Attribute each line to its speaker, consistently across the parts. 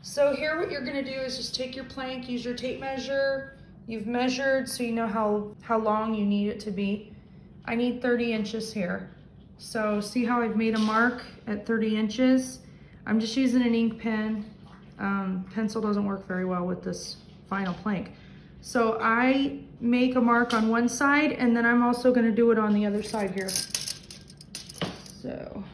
Speaker 1: So here what you're gonna do is just take your plank, use your tape measure. You've measured so you know how long you need it to be. I need 30 inches here. So see how I've made a mark at 30 inches? I'm just using an ink pen. Pencil doesn't work very well with this vinyl plank. So I make a mark on one side and then I'm also gonna do it on the other side here. So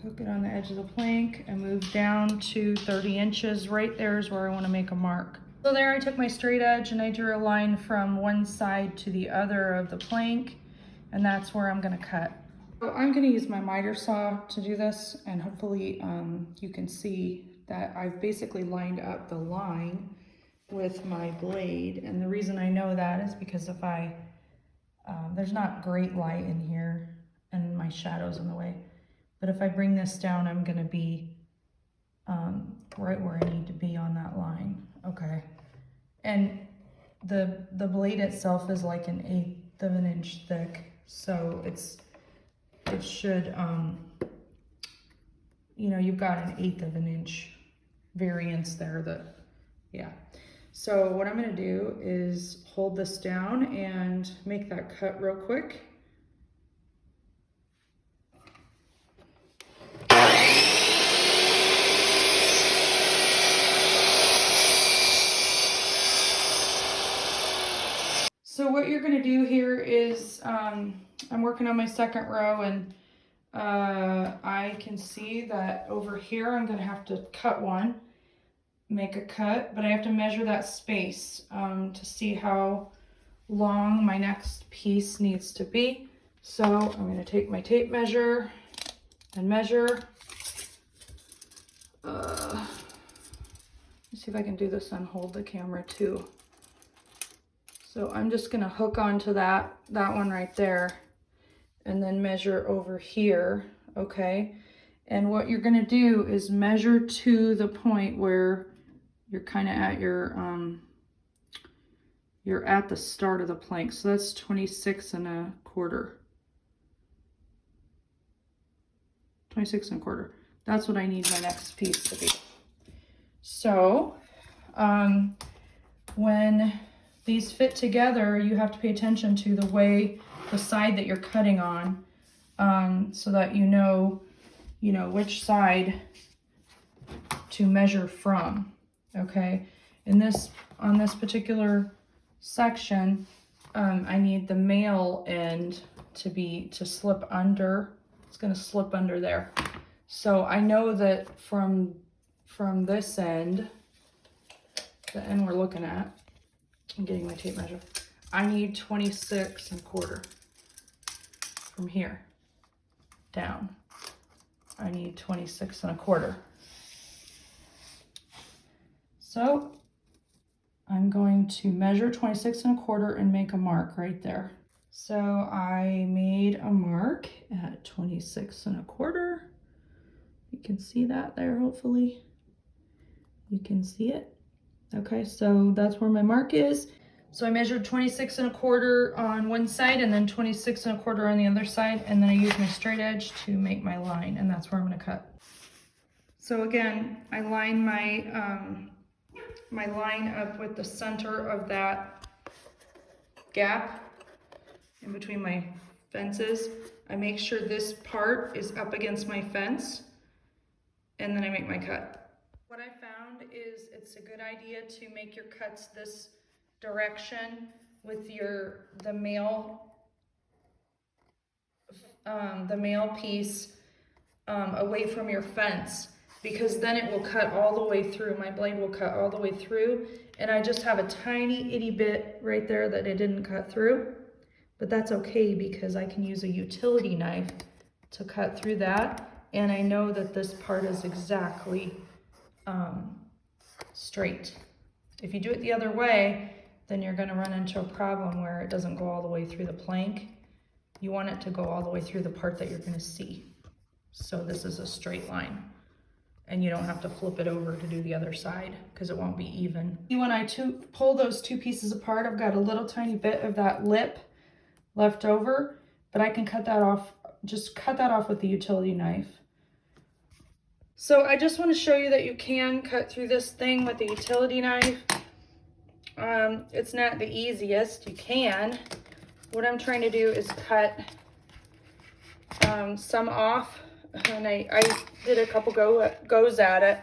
Speaker 1: hook it on the edge of the plank and move down to 30 inches. Right there is where I want to make a mark. So there I took my straight edge and I drew a line from one side to the other of the plank, and that's where I'm going to cut. So I'm going to use my miter saw to do this, and hopefully you can see that I've basically lined up the line with my blade. And the reason I know that is because if there's not great light in here and my shadow's in the way. But if I bring this down, I'm gonna be right where I need to be on that line. Okay. And the blade itself is like 1/8 of an inch thick. So it should, you know, you've got 1/8 of an inch variance there yeah. So what I'm gonna do is hold this down and make that cut real quick. So what you're gonna do here is, I'm working on my second row, and I can see that over here I'm gonna have to cut one, make a cut, but I have to measure that space to see how long my next piece needs to be. So I'm gonna take my tape measure and measure. Let's see if I can do this and hold the camera too. So I'm just gonna hook onto that one right there and then measure over here, okay? And what you're gonna do is measure to the point where you're kind of at you're at the start of the plank. So that's 26 1/4. 26 1/4. That's what I need my next piece to be. So when these fit together, you have to pay attention to the side that you're cutting on, so that you know which side to measure from. Okay, on this particular section, I need the male end to slip under. It's going to slip under there. So I know that from this end, the end we're looking at, I'm getting my tape measure, I need 26 1/4 from here down. I need 26 1/4. So I'm going to measure 26 1/4 and make a mark right there. So I made a mark at 26 1/4. You can see that there, hopefully. You can see it. Okay, so that's where my mark is. So I measured 26 1/4 on one side and then 26 1/4 on the other side, and then I used my straight edge to make my line, and that's where I'm gonna cut. So again, I line my line up with the center of that gap in between my fences. I make sure this part is up against my fence, and then I make my cut. What I found is it's a good idea to make your cuts this direction with the male piece away from your fence, because then it will cut all the way through. My blade will cut all the way through, and I just have a tiny itty bit right there that it didn't cut through, but that's okay because I can use a utility knife to cut through that, and I know that this part is exactly straight. If you do it the other way, then you're going to run into a problem where it doesn't go all the way through the plank. You want it to go all the way through the part that you're going to see. So this is a straight line, and you don't have to flip it over to do the other side because it won't be even. When I pull those two pieces apart, I've got a little tiny bit of that lip left over, but I can cut that off, just cut that off with the utility knife. So I just want to show you that you can cut through this thing with the utility knife. It's not the easiest, you can. What I'm trying to do is cut some off, and I did a couple goes at it.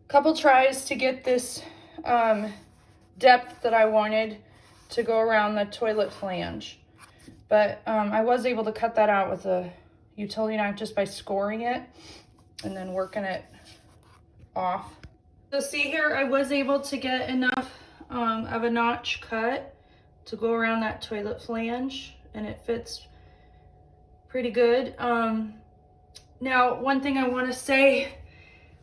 Speaker 1: Couple tries to get this depth that I wanted to go around the toilet flange. But I was able to cut that out with a utility knife just by scoring it and then working it off. So see here, I was able to get enough of a notch cut to go around that toilet flange, and it fits pretty good. Now, one thing I want to say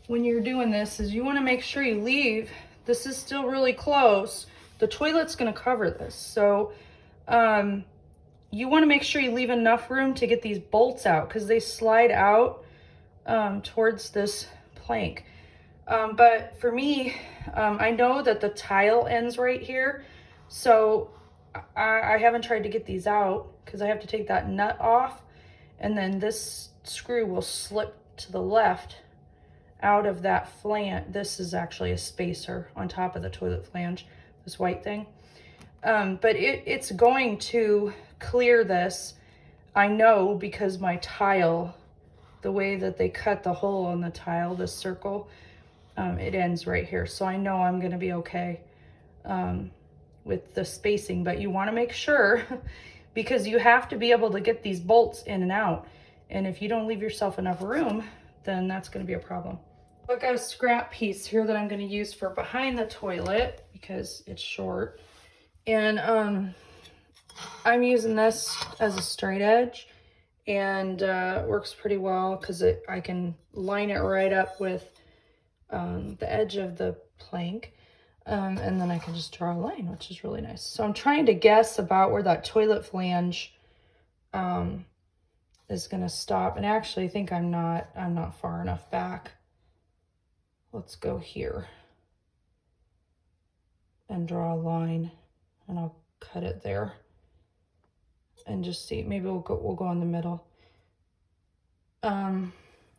Speaker 1: when you're doing this is you want to make sure you leave. This is still really close. The toilet's going to cover this. So you want to make sure you leave enough room to get these bolts out, because they slide out towards this plank. But for me, I know that the tile ends right here. So I haven't tried to get these out because I have to take that nut off. And then this screw will slip to the left out of that flange. This is actually a spacer on top of the toilet flange, this white thing. But it's going to clear this, I know, because my tile, the way that they cut the hole in the tile, this circle, it ends right here. So I know I'm going to be okay with the spacing, but you want to make sure because you have to be able to get these bolts in and out. And if you don't leave yourself enough room, then that's going to be a problem. I've got a scrap piece here that I'm going to use for behind the toilet because it's short. And I'm using this as a straight edge, and it works pretty well because I can line it right up with the edge of the plank. And then I can just draw a line, which is really nice. So I'm trying to guess about where that toilet flange is going to stop. And actually I think I'm not far enough back. Let's go here and draw a line, and I'll cut it there and just see. Maybe we'll go in the middle. I'm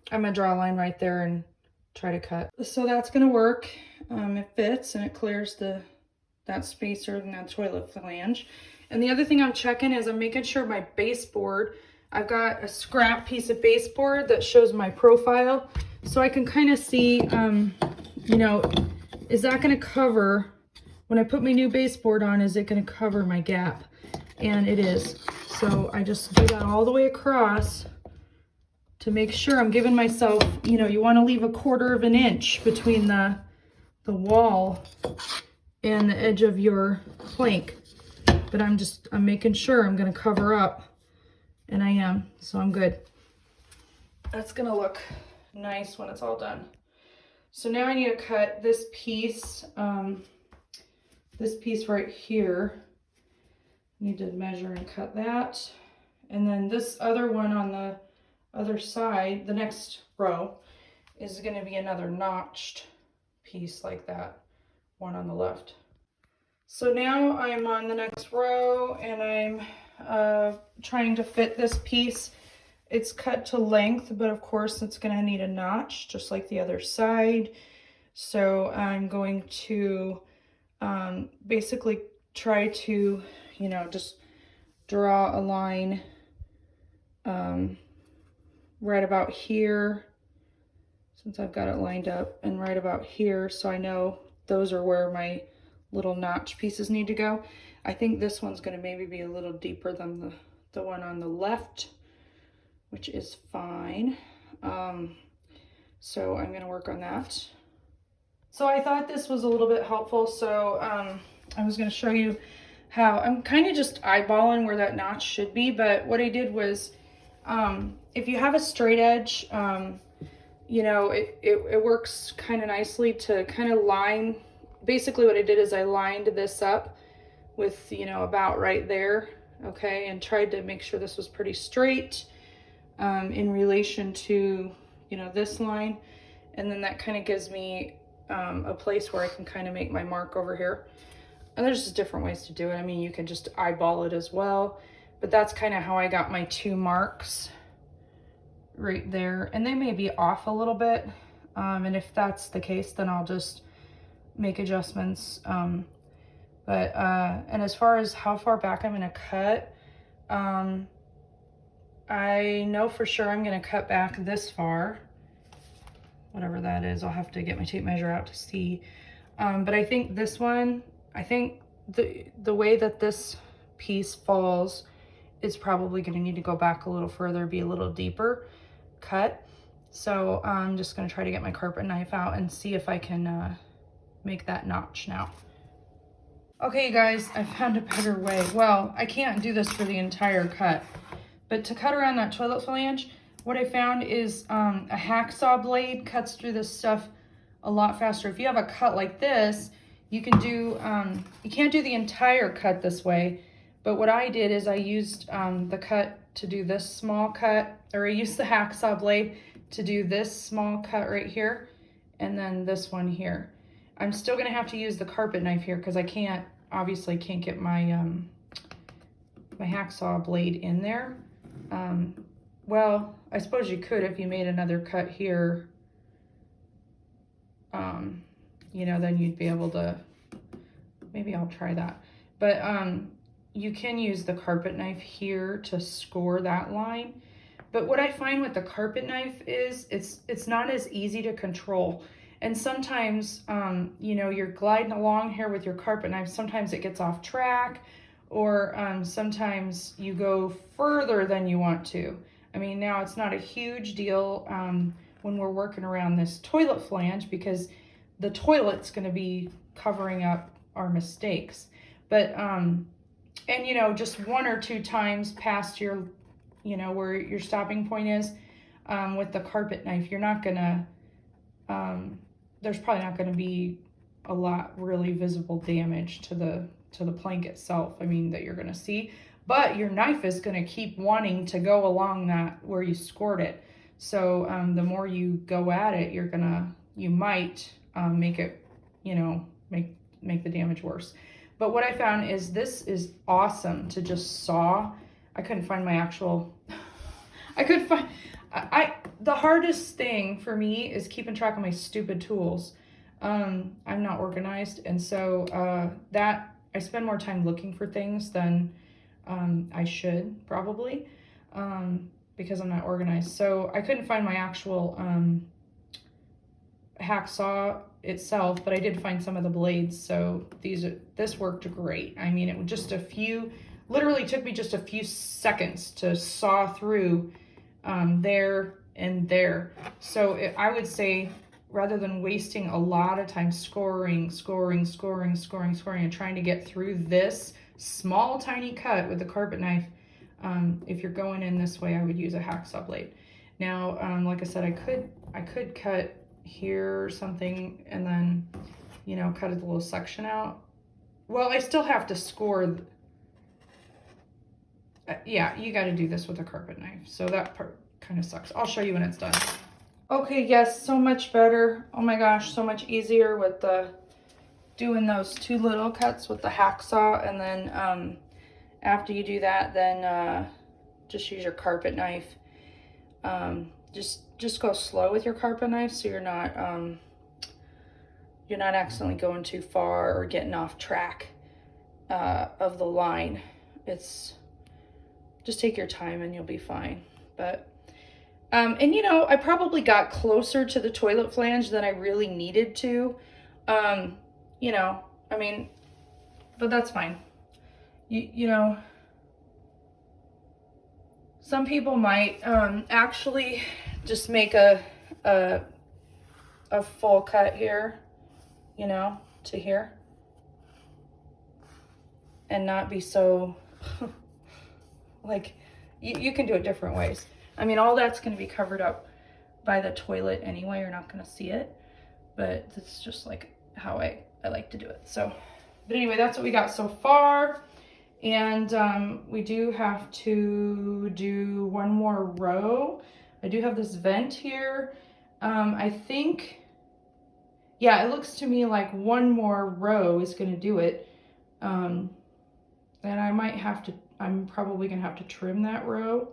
Speaker 1: gonna draw a line right there and try to cut. So that's gonna work. It fits and it clears that spacer and that toilet flange. And the other thing I'm checking is I'm making sure my baseboard, I've got a scrap piece of baseboard that shows my profile, so I can kind of see, you know, is that going to cover, when I put my new baseboard on, is it going to cover my gap? And it is. So I just do that all the way across to make sure I'm giving myself, you know, you want to leave 1/4 of an inch between the wall and the edge of your plank. But I'm making sure I'm going to cover up, and I am, so I'm good. That's going to look nice when it's all done. So now I need to cut this piece right here. I need to measure and cut that. And then this other one on the other side, the next row, is going to be another notched piece like that one on the left. So now I'm on the next row, and I'm trying to fit this piece. It's cut to length, but of course it's going to need a notch just like the other side. So I'm going to basically try to, you know, just draw a line right about here, since I've got it lined up, and right about here, so I know those are where my little notch pieces need to go. I think this one's going to maybe be a little deeper than the one on the left, which is fine. So I'm going to work on that. So I thought this was a little bit helpful. So I was going to show you how I'm kind of just eyeballing where that notch should be. But what I did was, if you have a straight edge, you know, it works kind of nicely to kind of line. Basically what I did is I lined this up with, you know, about right there. Okay. And tried to make sure this was pretty straight. In relation to, you know, this line, and then that kind of gives me a place where I can kind of make my mark over here. And there's just different ways to do it. I mean, you can just eyeball it as well, but that's kind of how I got my 2 marks right there, and they may be off a little bit. And if that's the case, then I'll just make adjustments. And as far as how far back I'm gonna cut, I know for sure I'm gonna cut back this far, whatever that is. I'll have to get my tape measure out to see. But I think this one, I think the way that this piece falls is probably gonna need to go back a little further, be a little deeper cut. So I'm just gonna try to get my carpet knife out and see if I can make that notch now. Okay, you guys, I found a better way. Well, I can't do this for the entire cut, but to cut around that toilet flange, what I found is a hacksaw blade cuts through this stuff a lot faster. If you have a cut like this, you can do, you can't do the entire cut this way, but what I did is I used the cut to do this small cut, or I used the hacksaw blade to do this small cut right here, and then this one here. I'm still gonna have to use the carpet knife here because I can't, obviously can't get my my hacksaw blade in there. Well, I suppose you could if you made another cut here. You know, then you'd be able to, maybe I'll try that. But you can use the carpet knife here to score that line. But what I find with the carpet knife is it's not as easy to control. And sometimes, you know, you're gliding along here with your carpet knife. Sometimes it gets off track, or sometimes you go further than you want to. I mean, now it's not a huge deal when we're working around this toilet flange because the toilet's going to be covering up our mistakes. But, and you know, just one or two times past your, you know, where your stopping point is with the carpet knife, you're not going to, there's probably not going to be a lot really visible damage to the plank itself. I mean, that you're going to see, but your knife is going to keep wanting to go along that where you scored it. So the more you go at it, you might make it, you know, make the damage worse. But what I found is this is awesome to just saw. I couldn't find my actual, the hardest thing for me is keeping track of my stupid tools. I'm not organized, and so that I spend more time looking for things than I should probably, because I'm not organized. So I couldn't find my actual hacksaw itself, but I did find some of the blades. So this worked great. I mean, it was just literally took me just a few seconds to saw through there and there. So I would say, rather than wasting a lot of time scoring and trying to get through this small tiny cut with the carpet knife, if you're going in this way, I would use a hacksaw blade. Now, like I said, I could cut here or something and then, you know, cut a little section out. Well, I still have to score. Yeah, you got to do this with a carpet knife. So that part kind of sucks. I'll show you when it's done. Okay, yes, so much better. Oh my gosh, so much easier with doing those two little cuts with the hacksaw. And then after you do that, then just use your carpet knife. Just go slow with your carpet knife so you're not accidentally going too far or getting off track of the line. Just take your time and you'll be fine. But and you know, I probably got closer to the toilet flange than I really needed to. You know, I mean, but that's fine. You know, some people might actually just make a full cut here, you know, to here, and not be so like, you can do it different ways. I mean, all that's going to be covered up by the toilet anyway. You're not going to see it, but it's just like how I like to do it. So, but anyway, that's what we got so far. And we do have to do one more row. I do have this vent here. I think, yeah, it looks to me like one more row is going to do it. And I'm probably going to have to trim that row.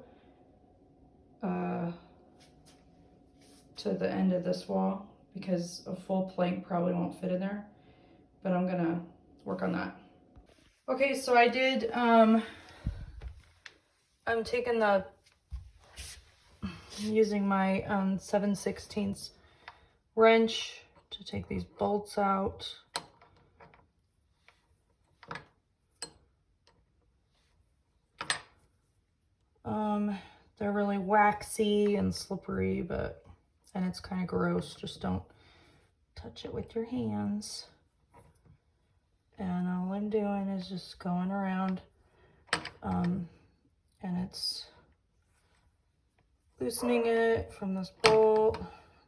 Speaker 1: to the end of this wall because a full plank probably won't fit in there, but I'm gonna work on that. Okay, so I did, I'm using my 7/16 wrench to take these bolts out. They're really waxy and slippery, and it's kind of gross. Just don't touch it with your hands. And all I'm doing is just going around, and it's loosening it from this bolt.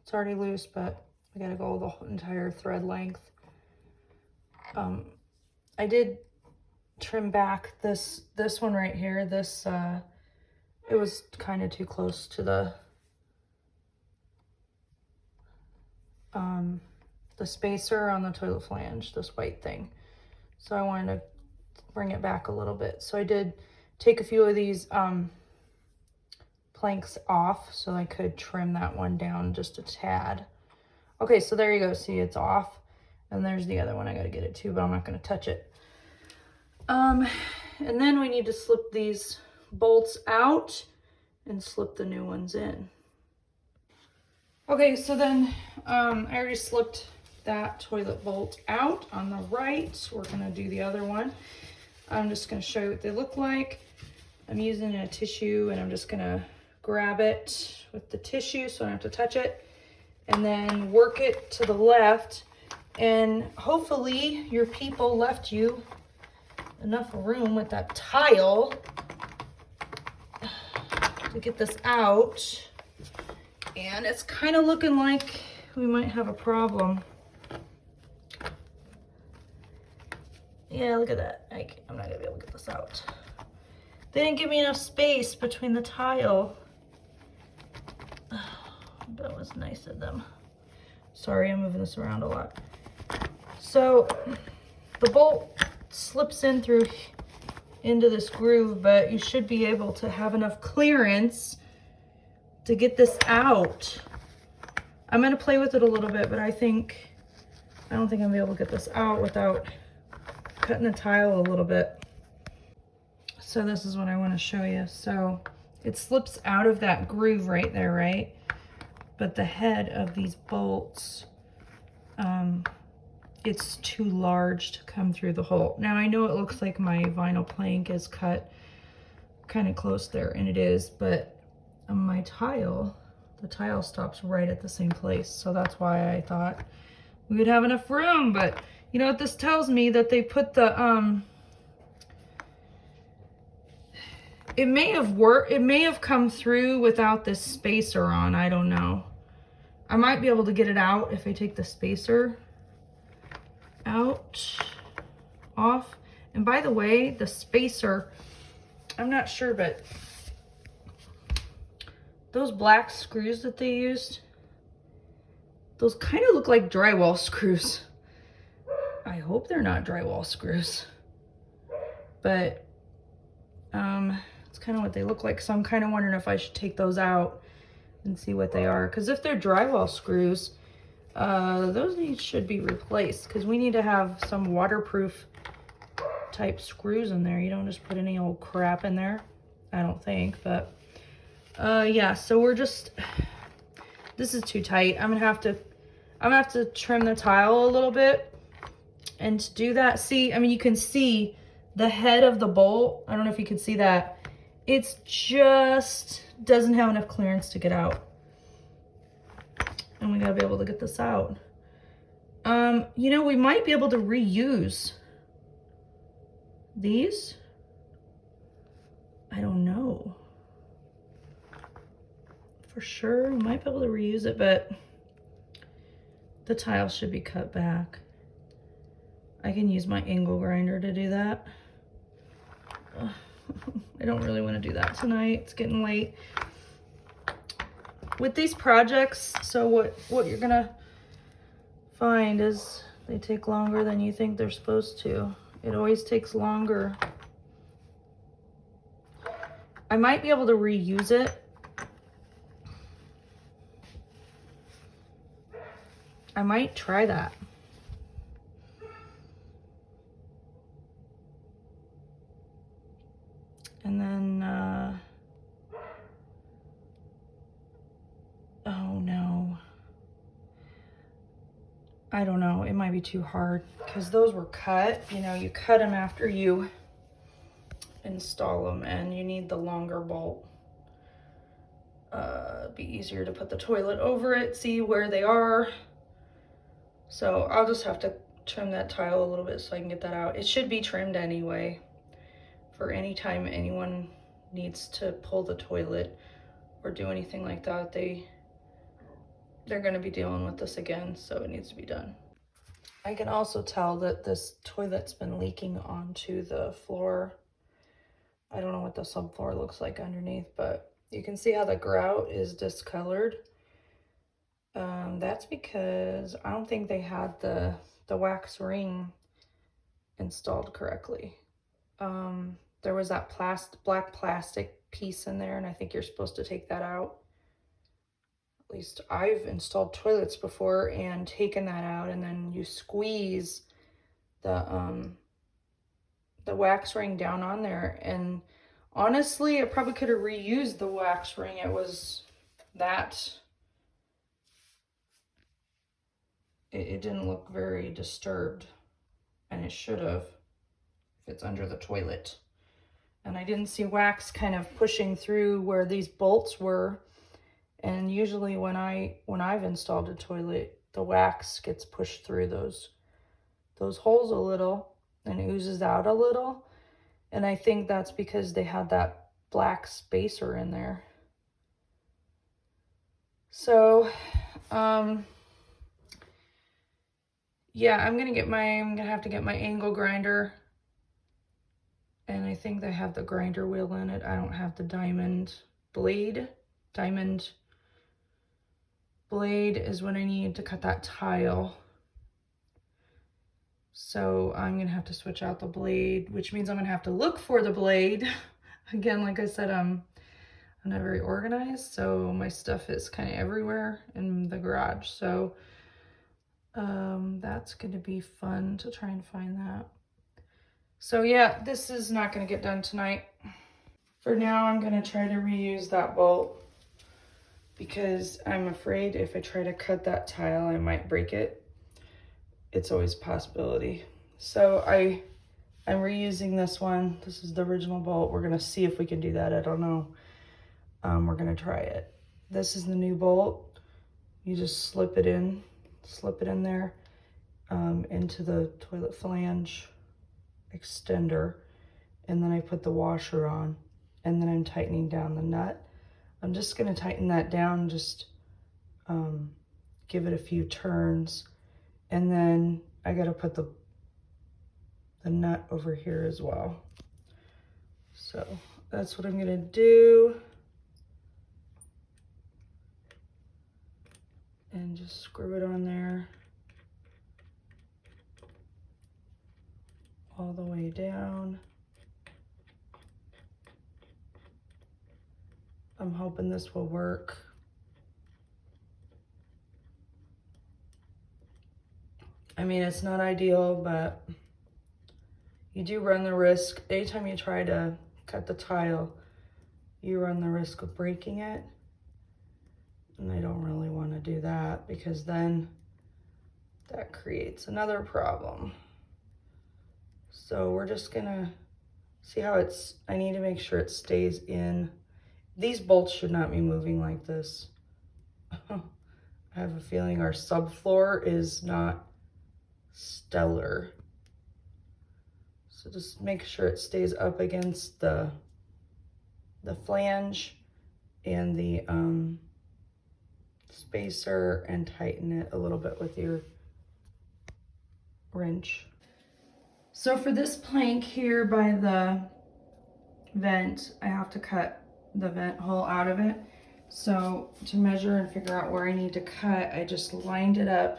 Speaker 1: It's already loose, but I gotta go the entire thread length. I did trim back this one right here. This it was kind of too close to the spacer on the toilet flange, this white thing. So I wanted to bring it back a little bit. So I did take a few of these planks off so I could trim that one down just a tad. Okay, so there you go. See, it's off. And there's the other one. I got to get it too, but I'm not going to touch it. And then we need to slip these bolts out and slip the new ones in. Okay, so then I already slipped that toilet bolt out on the right. We're gonna do the other one. I'm just gonna show you what they look like. I'm using a tissue and I'm just gonna grab it with the tissue so I don't have to touch it, and then work it to the left. And hopefully your people left you enough room with that tile to get this out. And it's kind of looking like we might have a problem. Yeah, look at that. I'm not gonna be able to get this out. They didn't give me enough space between the tile. That was nice of them. Sorry, I'm moving this around a lot. So the bolt slips in through into this groove, but you should be able to have enough clearance to get this out. I'm gonna play with it a little bit, but I don't think I'm gonna be able to get this out without cutting the tile a little bit. So this is what I want to show you. So it slips out of that groove right there, right? But the head of these bolts, it's too large to come through the hole. Now I know it looks like my vinyl plank is cut kind of close there, and it is, but my tile, the tile stops right at the same place. So that's why I thought we would have enough room. But you know what this tells me? That they put the, it may have worked, it may have come through without this spacer on, I don't know. I might be able to get it out if I take the spacer off. And by the way, the spacer, I'm not sure, but those black screws that they used, those kind of look like drywall screws. I hope they're not drywall screws, but it's kind of what they look like. So I'm kind of wondering if I should take those out and see what they are. Because if they're drywall screws, those should be replaced, because we need to have some waterproof type screws in there. You don't just put any old crap in there, I don't think. But yeah, so we're just, this is too tight. I'm gonna have to trim the tile a little bit. And to do that, see, I mean, you can see the head of the bolt. I don't know if you can see that. It's just doesn't have enough clearance to get out. And we gotta be able to get this out. You know, we might be able to reuse these. I don't know. For sure, we might be able to reuse it, but the tile should be cut back. I can use my angle grinder to do that. I don't really want to do that tonight. It's getting late. With these projects, so what you're gonna find is they take longer than you think they're supposed to. It always takes longer. I might be able to reuse it. I might try that. And then, oh no. I don't know, it might be too hard because those were cut. You know, you cut them after you install them and you need the longer bolt. Be easier to put the toilet over it, see where they are. So I'll just have to trim that tile a little bit so I can get that out. It should be trimmed anyway for any time anyone needs to pull the toilet or do anything like that. They're going to be dealing with this again, so it needs to be done. I can also tell that this toilet's been leaking onto the floor. I don't know what the subfloor looks like underneath, but you can see how the grout is discolored. That's because I don't think they had the wax ring installed correctly. There was that black plastic piece in there, and I think you're supposed to take that out. At least I've installed toilets before and taken that out, and then you squeeze the wax ring down on there. And honestly, I probably could have reused the wax ring. It was that, it didn't look very disturbed, and it should have if it's under the toilet. And I didn't see wax kind of pushing through where these bolts were. And usually when I've installed a toilet, the wax gets pushed through those holes a little and oozes out a little. And I think that's because they had that black spacer in there. So, yeah, I'm gonna have to get my angle grinder. And I think they have the grinder wheel in it. I don't have the diamond blade. Diamond blade is what I need to cut that tile. So I'm gonna have to switch out the blade, which means I'm gonna have to look for the blade. Again, like I said, I'm not very organized, so my stuff is kind of everywhere in the garage. So that's gonna be fun to try and find that. So yeah, this is not gonna get done tonight. For now, I'm gonna try to reuse that bolt because I'm afraid if I try to cut that tile, I might break it. It's always a possibility. So I'm reusing this one. This is the original bolt. We're gonna see if we can do that. I don't know. We're gonna try it. This is the new bolt. You just slip it in there into the toilet flange extender, and then I put the washer on, and then I'm tightening down the nut. I'm just gonna tighten that down, just give it a few turns, and then I gotta put the nut over here as well. So that's what I'm gonna do. And just screw it on there all the way down. I'm hoping this will work. I mean, it's not ideal, but you do run the risk. Anytime you try to cut the tile, you run the risk of breaking it. And I don't really want to do that because then that creates another problem. So we're just gonna see how I need to make sure it stays in. These bolts should not be moving like this. I have a feeling our subfloor is not stellar. So just make sure it stays up against the flange and the spacer, and tighten it a little bit with your wrench. So for this plank here by the vent, I have to cut the vent hole out of it. So to measure and figure out where I need to cut, I just lined it up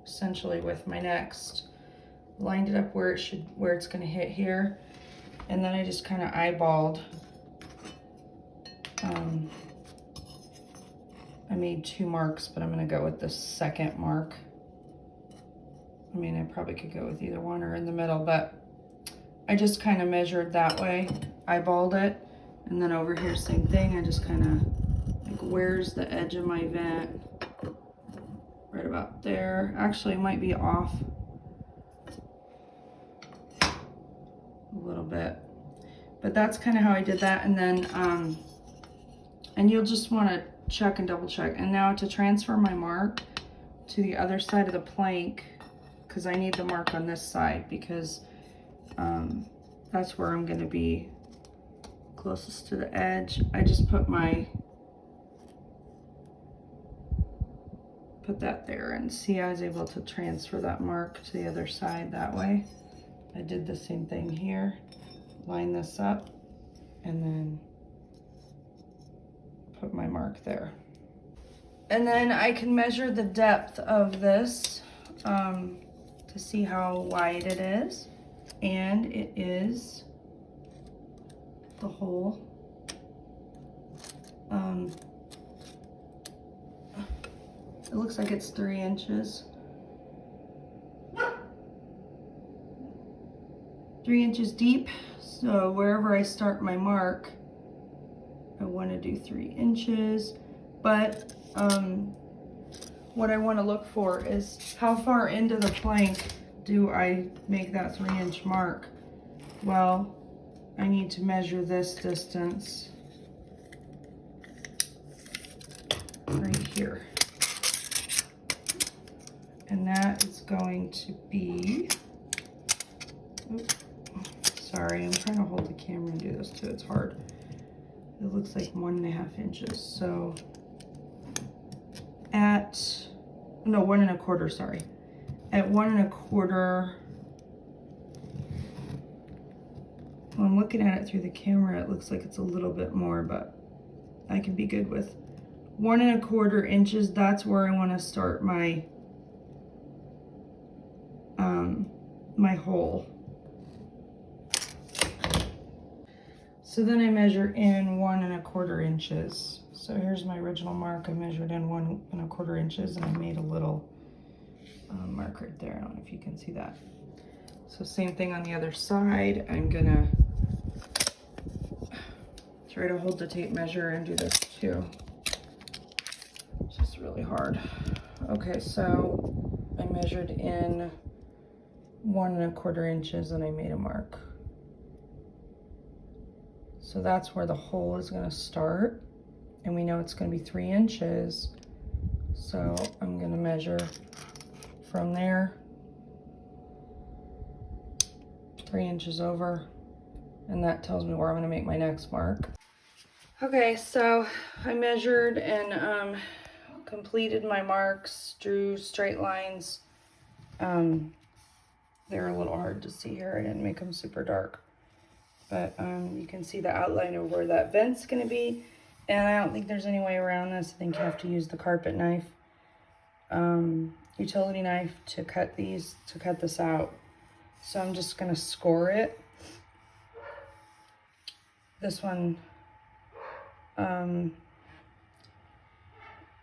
Speaker 1: essentially with my next, lined it up where it's gonna hit here. And then I just kind of eyeballed. I made 2 marks, but I'm gonna go with the second mark I mean, I probably could go with either one or in the middle, but I just kind of measured that way, eyeballed it, and then over here, same thing. I just kind of, like, where's the edge of my vent? Right about there. Actually, it might be off a little bit, but that's kind of how I did that. And then, and you'll just want to check and double check. And now to transfer my mark to the other side of the plank, because I need the mark on this side, because that's where I'm going to be closest to the edge. I just put that there, and see, I was able to transfer that mark to the other side that way. I did the same thing here, line this up, and then put my mark there. And then I can measure the depth of this to see how wide it is. And it is the hole. It looks like it's 3 inches. 3 inches deep. So wherever I start my mark, I want to do 3 inches. But what I want to look for is how far into the plank do I make that 3-inch mark? Well, I need to measure this distance right here. And that is going to be, oops, sorry, I'm trying to hold the camera and do this too, it's hard. It looks like 1.5 inches. So at, no, 1 1/4, sorry. At 1 1/4, when I'm looking at it through the camera, it looks like it's a little bit more, but I can be good with 1 1/4 inches. That's where I want to start my my hole. So then I measure in 1 1/4 inches. So here's my original mark. I measured in 1 1/4 inches, and I made a little mark right there. I don't know if you can see that. So same thing on the other side. I'm gonna try to hold the tape measure and do this too. It's just really hard. Okay, so I measured in 1 1/4 inches and I made a mark. So that's where the hole is gonna start. And we know it's gonna be 3 inches. So I'm gonna measure from there, 3 inches over, and that tells me where I'm gonna make my next mark. Okay, so I measured and completed my marks, drew straight lines. They're a little hard to see here. I didn't make them super dark, but you can see the outline of where that vent's gonna be. And I don't think there's any way around this. I think you have to use the carpet knife, utility knife to cut this out. So I'm just gonna score it. This one, I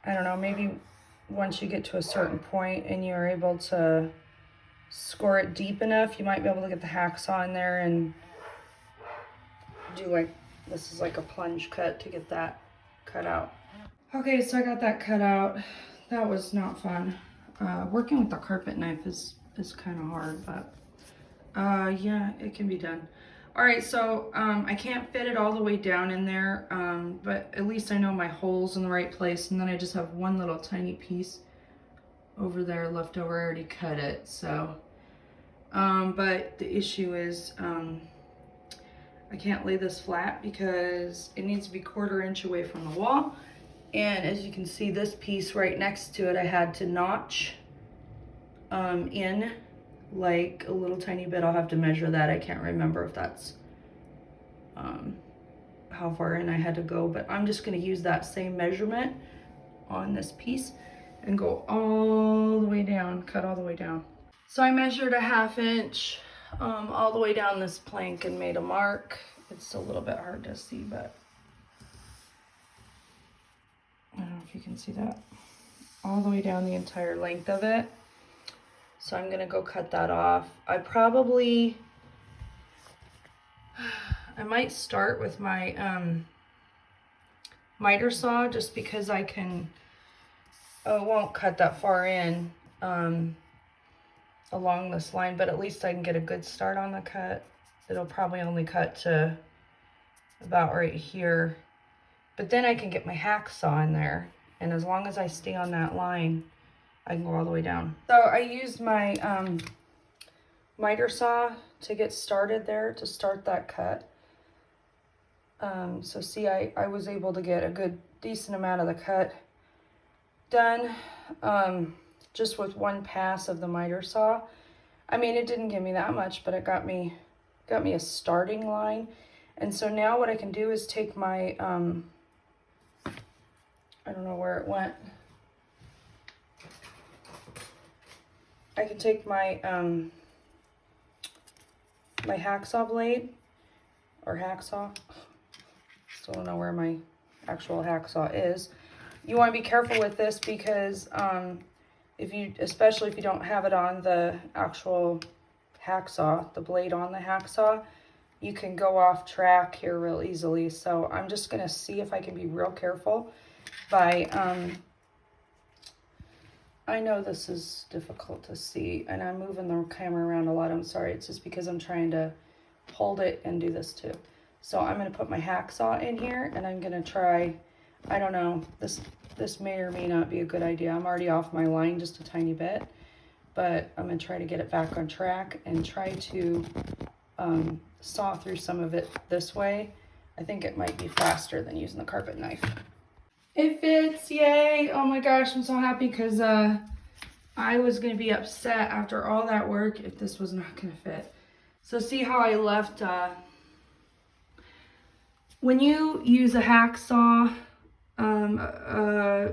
Speaker 1: don't know, maybe once you get to a certain point and you're able to score it deep enough, you might be able to get the hacksaw in there and do like, this is like a plunge cut to get that cut out. Okay, so I got that cut out. That was not fun. Working with the carpet knife is kind of hard, but yeah, it can be done. All right, so I can't fit it all the way down in there, but at least I know my hole's in the right place, and then I just have one little tiny piece over there left over. I already cut it, so but the issue is I can't lay this flat because it needs to be 1/4 inch away from the wall. And as you can see, this piece right next to it, I had to notch in like a little tiny bit. I'll have to measure that. I can't remember if that's how far in I had to go, but I'm just going to use that same measurement on this piece and go all the way down, cut all the way down. So I measured 1/2 inch all the way down this plank and made a mark. It's a little bit hard to see, but I don't know if you can see that. All the way down the entire length of it. So I'm gonna go cut that off. I might start with my miter saw just because I can, it won't cut that far in along this line, but at least I can get a good start on the cut. It'll probably only cut to about right here, but then I can get my hacksaw in there, and as long as I stay on that line, I can go all the way down. So I used my miter saw to get started there, to start that cut. So see, I was able to get a good decent amount of the cut done just with one pass of the miter saw. I mean, it didn't give me that much, but it got me a starting line. And so now what I can do is take my I don't know where it went. I can take my my hacksaw blade, or hacksaw. Still don't know where my actual hacksaw is. You want to be careful with this because especially if you don't have it on the actual hacksaw, the blade on the hacksaw, you can go off track here real easily. So I'm just gonna see if I can be real careful by, I know this is difficult to see and I'm moving the camera around a lot. I'm sorry, it's just because I'm trying to hold it and do this too. So I'm gonna put my hacksaw in here and I'm gonna try, I don't know, this may or may not be a good idea. I'm already off my line just a tiny bit, but I'm gonna try to get it back on track and try to saw through some of it this way. I think it might be faster than using the carpet knife. It fits, yay! Oh my gosh, I'm so happy because I was gonna be upset after all that work if this was not gonna fit. So see how I left, when you use a hacksaw,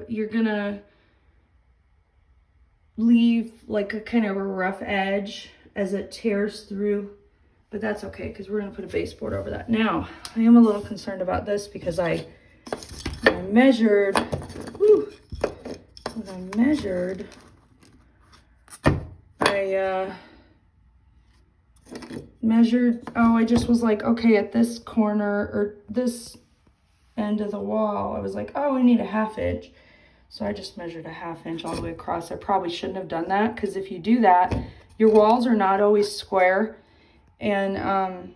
Speaker 1: you're gonna leave like a kind of a rough edge as it tears through, but that's okay because we're gonna put a baseboard over that. Now, I am a little concerned about this because I measured, I just was like, okay, at this corner or this end of the wall, I was like, oh, I need a 1/2 inch. So I just measured a 1/2 inch all the way across. I probably shouldn't have done that because if you do that, your walls are not always square, and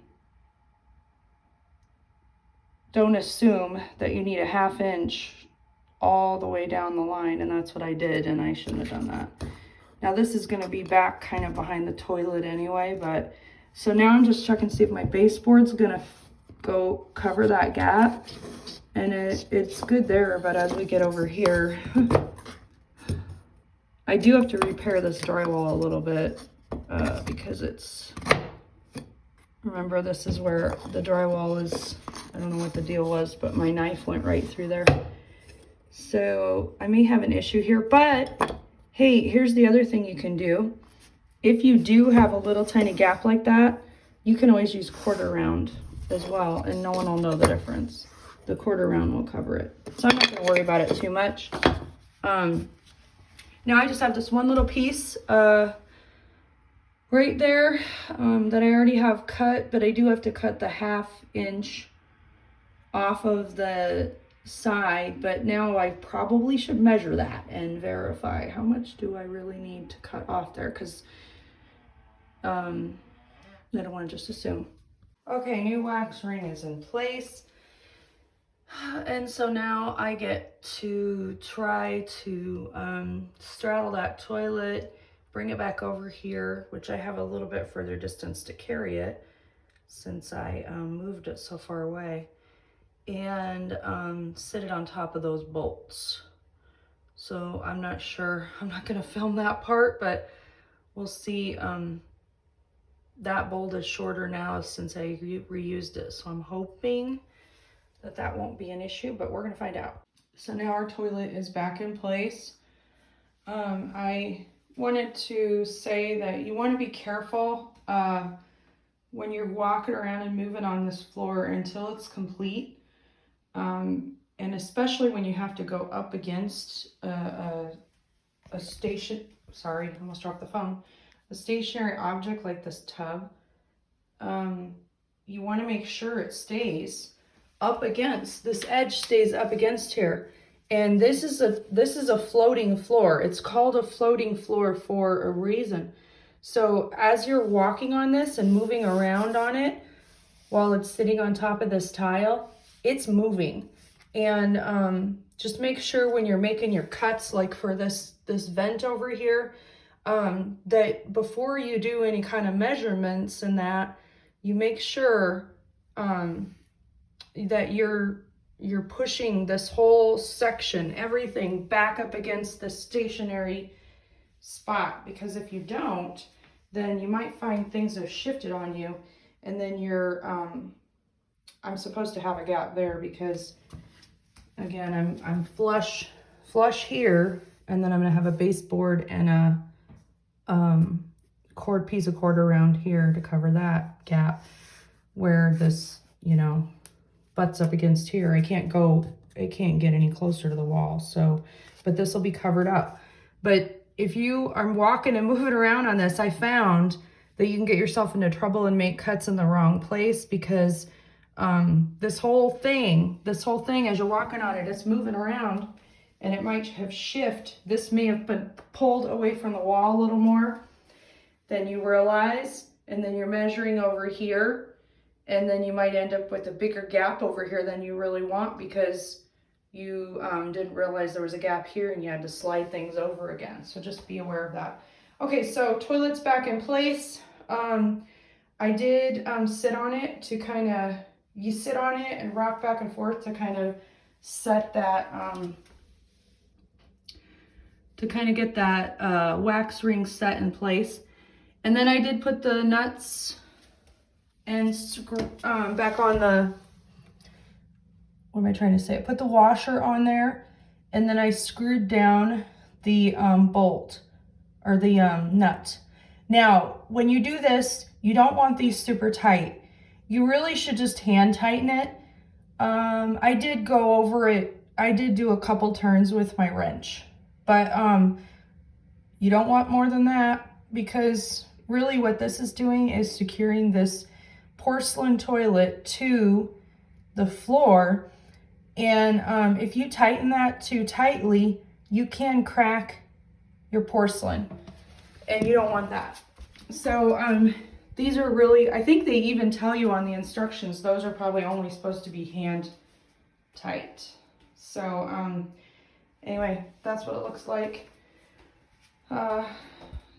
Speaker 1: don't assume that you need a 1/2 inch all the way down the line, and that's what I did, and I shouldn't have done that. Now this is gonna be back kind of behind the toilet anyway, but so now I'm just checking to see if my baseboard's gonna go cover that gap, and it's good there, but as we get over here, I do have to repair this drywall a little bit because it's, remember this is where the drywall is, I don't know what the deal was, but my knife went right through there. So I may have an issue here, but hey, here's the other thing you can do. If you do have a little tiny gap like that, you can always use quarter round as well, and no one will know the difference. The quarter round will cover it. So I'm not gonna worry about it too much. Now I just have this one little piece right there that I already have cut, but I do have to cut the 1/2 inch off of the side, but now I probably should measure that and verify how much do I really need to cut off there, because I don't want to just assume. Okay, new wax ring is in place. And so now I get to try to straddle that toilet, bring it back over here, which I have a little bit further distance to carry it since I moved it so far away, and sit it on top of those bolts. So I'm not sure, I'm not gonna film that part, but we'll see. That bolt is shorter now since I reused it, so I'm hoping that that won't be an issue, but we're gonna find out. So now our toilet is back in place. I wanted to say that you want to be careful when you're walking around and moving on this floor until it's complete, and especially when you have to go up against a sorry, I almost dropped the phone. A stationary object like this tub, you want to make sure it stays up against, this edge stays up against here. And this is a floating floor. It's called a floating floor for a reason. So as you're walking on this and moving around on it while it's sitting on top of this tile, it's moving. And just make sure when you're making your cuts, like for this vent over here, that before you do any kind of measurements and that, you make sure that you're pushing this whole section, everything back up against the stationary spot, because if you don't, then you might find things have shifted on you, and then you're I'm supposed to have a gap there because again I'm flush here, and then I'm gonna have a baseboard and a piece of cord around here to cover that gap where this, you know, butts up against here. It can't get any closer to the wall. So, but this will be covered up. But if you are walking and moving around on this, I found that you can get yourself into trouble and make cuts in the wrong place, because this whole thing as you're walking on it, it's moving around, and it might have shifted. This may have been pulled away from the wall a little more than you realize, and then you're measuring over here, and then you might end up with a bigger gap over here than you really want, because you didn't realize there was a gap here and you had to slide things over again. So just be aware of that. Okay, so toilet's back in place. I did sit on it to kind of, you sit on it and rock back and forth to kind of set that, to kind of get that wax ring set in place. And then I did put the nuts and back on the, what am I trying to say? I put the washer on there, and then I screwed down the bolt, or the nut. Now, when you do this, you don't want these super tight. You really should just hand tighten it. I did go over it. I did do a couple turns with my wrench, but you don't want more than that, because really what this is doing is securing this porcelain toilet to the floor. And if you tighten that too tightly, you can crack your porcelain, and you don't want that. So these are really, I think they even tell you on the instructions, those are probably only supposed to be hand tight. So anyway, that's what it looks like.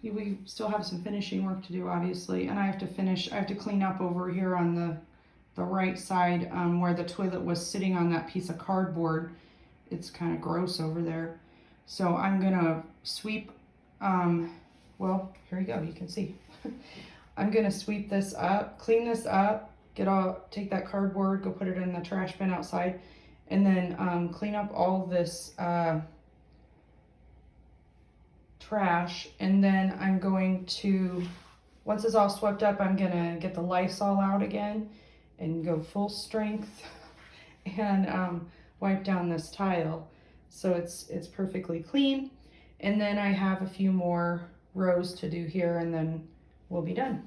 Speaker 1: We still have some finishing work to do, obviously, and I have to clean up over here on the right side where the toilet was sitting on that piece of cardboard. It's kind of gross over there. So I'm gonna sweep, well, here you go, you can see. I'm gonna sweep this up, clean this up, take that cardboard, go put it in the trash bin outside, and then clean up all this trash. And then I'm going to, once it's all swept up, I'm gonna get the Lysol out again and go full strength and wipe down this tile so it's perfectly clean. And then I have a few more rows to do here, and then we'll be done.